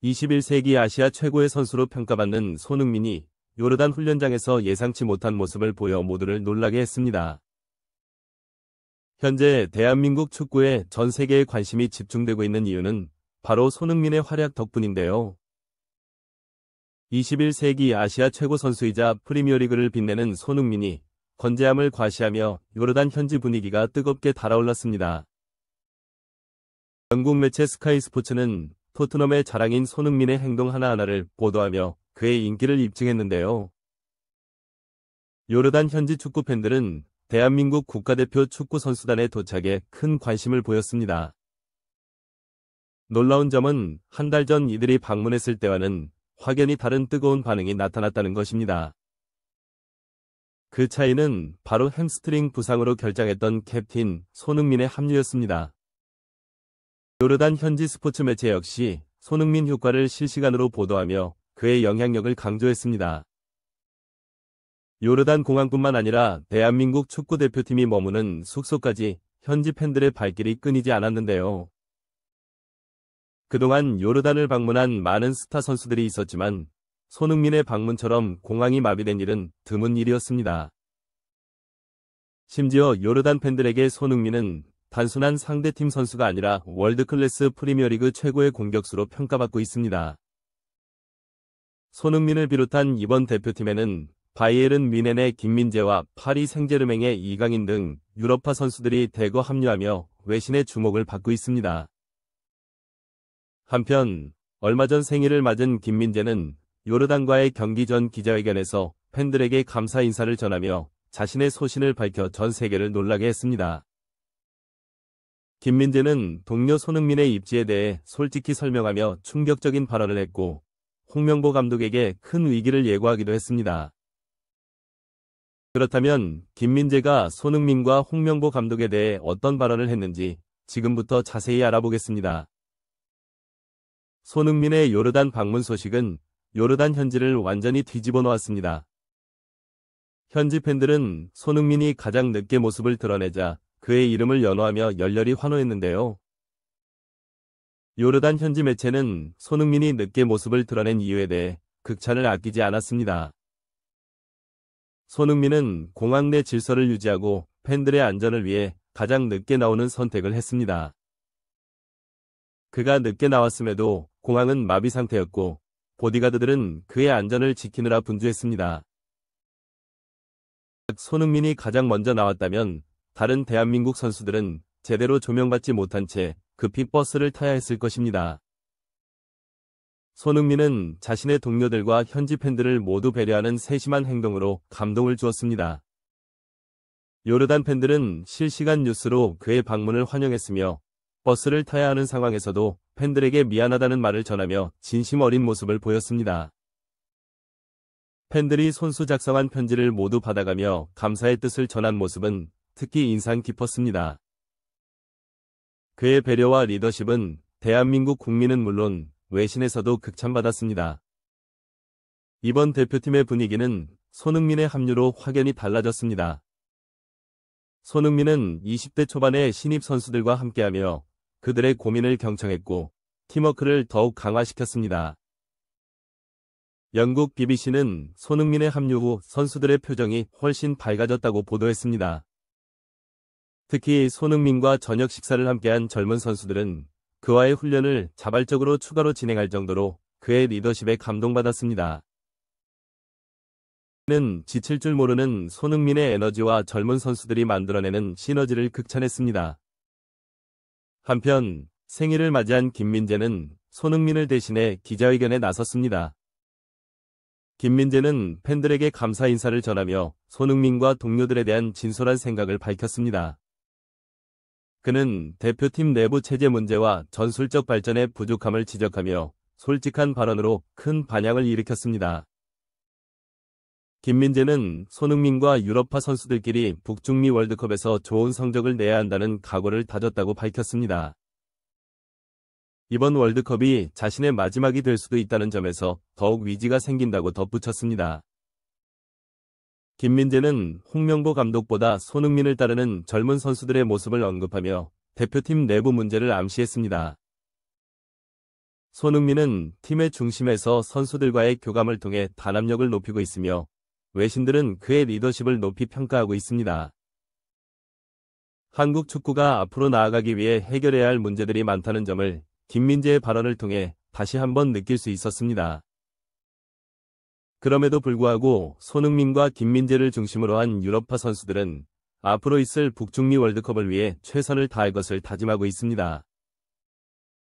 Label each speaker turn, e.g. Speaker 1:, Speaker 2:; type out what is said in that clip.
Speaker 1: 21세기 아시아 최고의 선수로 평가받는 손흥민이 요르단 훈련장에서 예상치 못한 모습을 보여 모두를 놀라게 했습니다. 현재 대한민국 축구에 전 세계의 관심이 집중되고 있는 이유는 바로 손흥민의 활약 덕분인데요. 21세기 아시아 최고 선수이자 프리미어리그를 빛내는 손흥민이 건재함을 과시하며 요르단 현지 분위기가 뜨겁게 달아올랐습니다. 영국 매체 스카이 스포츠는 토트넘의 자랑인 손흥민의 행동 하나하나를 보도하며 그의 인기를 입증했는데요. 요르단 현지 축구 팬들은 대한민국 국가대표 축구 선수단의 도착에 큰 관심을 보였습니다. 놀라운 점은 한 달 전 이들이 방문했을 때와는 확연히 다른 뜨거운 반응이 나타났다는 것입니다. 그 차이는 바로 햄스트링 부상으로 결장했던 캡틴 손흥민의 합류였습니다. 요르단 현지 스포츠 매체 역시 손흥민 효과를 실시간으로 보도하며 그의 영향력을 강조했습니다. 요르단 공항뿐만 아니라 대한민국 축구대표팀이 머무는 숙소까지 현지 팬들의 발길이 끊이지 않았는데요. 그동안 요르단을 방문한 많은 스타 선수들이 있었지만 손흥민의 방문처럼 공항이 마비된 일은 드문 일이었습니다. 심지어 요르단 팬들에게 손흥민은 단순한 상대팀 선수가 아니라 월드클래스 프리미어리그 최고의 공격수로 평가받고 있습니다. 손흥민을 비롯한 이번 대표팀에는 바이에른 뮌헨의 김민재와 파리 생제르맹의 이강인 등 유럽파 선수들이 대거 합류하며 외신의 주목을 받고 있습니다. 한편 얼마 전 생일을 맞은 김민재는 요르단과의 경기 전 기자회견에서 팬들에게 감사 인사를 전하며 자신의 소신을 밝혀 전 세계를 놀라게 했습니다. 김민재는 동료 손흥민의 입지에 대해 솔직히 설명하며 충격적인 발언을 했고 홍명보 감독에게 큰 위기를 예고하기도 했습니다. 그렇다면 김민재가 손흥민과 홍명보 감독에 대해 어떤 발언을 했는지 지금부터 자세히 알아보겠습니다. 손흥민의 요르단 방문 소식은 요르단 현지를 완전히 뒤집어 놓았습니다. 현지 팬들은 손흥민이 가장 늦게 모습을 드러내자 그의 이름을 연호하며 열렬히 환호했는데요. 요르단 현지 매체는 손흥민이 늦게 모습을 드러낸 이유에 대해 극찬을 아끼지 않았습니다. 손흥민은 공항 내 질서를 유지하고 팬들의 안전을 위해 가장 늦게 나오는 선택을 했습니다. 그가 늦게 나왔음에도 공항은 마비 상태였고 보디가드들은 그의 안전을 지키느라 분주했습니다. 손흥민이 가장 먼저 나왔다면 다른 대한민국 선수들은 제대로 조명받지 못한 채 급히 버스를 타야 했을 것입니다. 손흥민은 자신의 동료들과 현지 팬들을 모두 배려하는 세심한 행동으로 감동을 주었습니다. 요르단 팬들은 실시간 뉴스로 그의 방문을 환영했으며 버스를 타야 하는 상황에서도 팬들에게 미안하다는 말을 전하며 진심 어린 모습을 보였습니다. 팬들이 손수 작성한 편지를 모두 받아가며 감사의 뜻을 전한 모습은 특히 인상 깊었습니다. 그의 배려와 리더십은 대한민국 국민은 물론 외신에서도 극찬받았습니다. 이번 대표팀의 분위기는 손흥민의 합류로 확연히 달라졌습니다. 손흥민은 20대 초반의 신입 선수들과 함께하며 그들의 고민을 경청했고 팀워크를 더욱 강화시켰습니다. 영국 BBC는 손흥민의 합류 후 선수들의 표정이 훨씬 밝아졌다고 보도했습니다. 특히 손흥민과 저녁 식사를 함께한 젊은 선수들은 그와의 훈련을 자발적으로 추가로 진행할 정도로 그의 리더십에 감동받았습니다. 는 지칠 줄 모르는 손흥민의 에너지와 젊은 선수들이 만들어내는 시너지를 극찬했습니다. 한편 생일을 맞이한 김민재는 손흥민을 대신해 기자회견에 나섰습니다. 김민재는 팬들에게 감사 인사를 전하며 손흥민과 동료들에 대한 진솔한 생각을 밝혔습니다. 그는 대표팀 내부 체제 문제와 전술적 발전의 부족함을 지적하며 솔직한 발언으로 큰 반향을 일으켰습니다. 김민재는 손흥민과 유럽파 선수들끼리 북중미 월드컵에서 좋은 성적을 내야 한다는 각오를 다졌다고 밝혔습니다. 이번 월드컵이 자신의 마지막이 될 수도 있다는 점에서 더욱 위기가 생긴다고 덧붙였습니다. 김민재는 홍명보 감독보다 손흥민을 따르는 젊은 선수들의 모습을 언급하며 대표팀 내부 문제를 암시했습니다. 손흥민은 팀의 중심에서 선수들과의 교감을 통해 단합력을 높이고 있으며 외신들은 그의 리더십을 높이 평가하고 있습니다. 한국 축구가 앞으로 나아가기 위해 해결해야 할 문제들이 많다는 점을 김민재의 발언을 통해 다시 한번 느낄 수 있었습니다. 그럼에도 불구하고 손흥민과 김민재를 중심으로 한 유럽파 선수들은 앞으로 있을 북중미 월드컵을 위해 최선을 다할 것을 다짐하고 있습니다.